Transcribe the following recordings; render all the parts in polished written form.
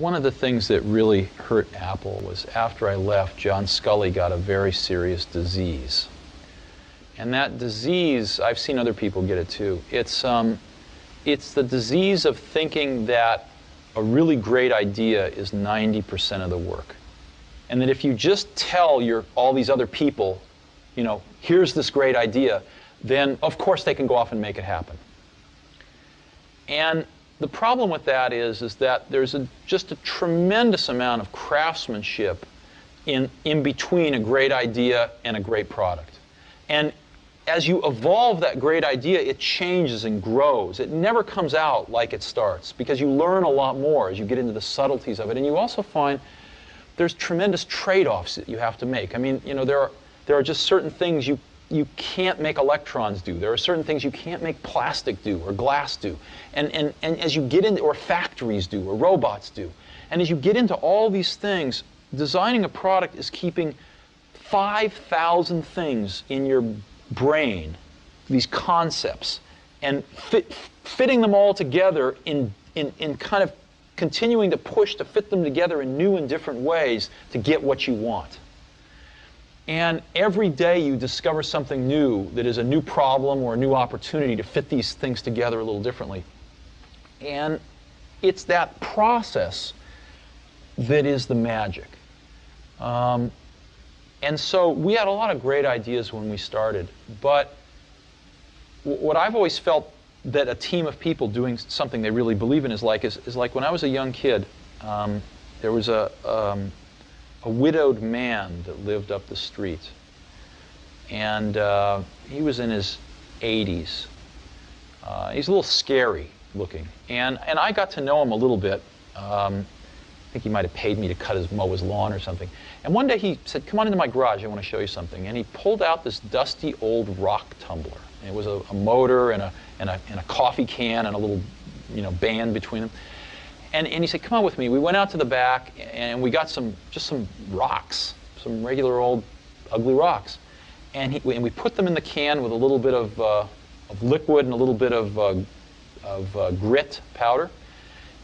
one of the things that really hurt Apple was after I left, John Sculley got a very serious disease. And that disease, I've seen other people get it too. It's the disease of thinking that a really great idea is 90% of the work. And that if you just tell all these other people, here's this great idea, then of course they can go off and make it happen. And the problem with that is that there's just a tremendous amount of craftsmanship in between a great idea and a great product. And as you evolve that great idea, it changes and grows. It never comes out like it starts, because you learn a lot more as you get into the subtleties of it. And you also find there's tremendous trade-offs that you have to make. I mean, there are just certain things you can't make electrons do. There are certain things you can't make plastic do or glass do. And as you get into, or factories do, or robots do. And as you get into all these things, designing a product is keeping 5,000 things in your brain, these concepts, and fitting them all together in kind of continuing to push to fit them together in new and different ways to get what you want. And every day you discover something new that is a new problem or a new opportunity to fit these things together a little differently. And it's that process that is the magic. And so we had a lot of great ideas when we started, but what I've always felt that a team of people doing something they really believe in is like when I was a young kid, there was a widowed man that lived up the street, and he was in his 80s. He's a little scary looking, and I got to know him a little bit. I think he might have paid me to mow his lawn or something. And one day he said, "Come on into my garage, I want to show you something." And he pulled out this dusty old rock tumbler. And it was a motor and a coffee can and a little band between them. And he said, "Come on with me." We went out to the back and we got some rocks, some regular old ugly rocks. And we put them in the can with a little bit of liquid and a little bit of grit powder.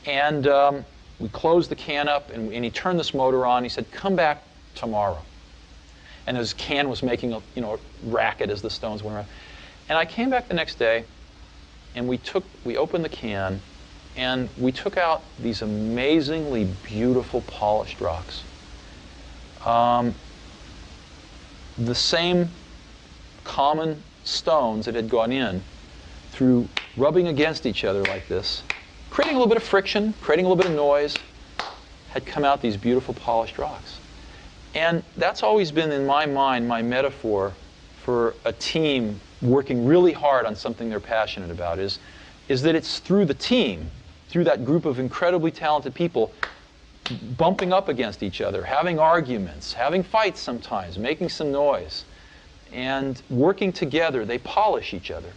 And we closed the can up and he turned this motor on. He said, "Come back tomorrow." And his can was making a racket as the stones went around. And I came back the next day and we opened the can and we took out these amazingly beautiful polished rocks. The same common stones that had gone in through rubbing against each other like this, creating a little bit of friction, creating a little bit of noise, had come out these beautiful polished rocks. And that's always been in my mind my metaphor for a team working really hard on something they're passionate about is that it's through the team, through that group of incredibly talented people bumping up against each other, having arguments, having fights sometimes, making some noise, and working together, they polish each other.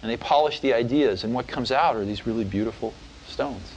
And they polish the ideas, and what comes out are these really beautiful stones.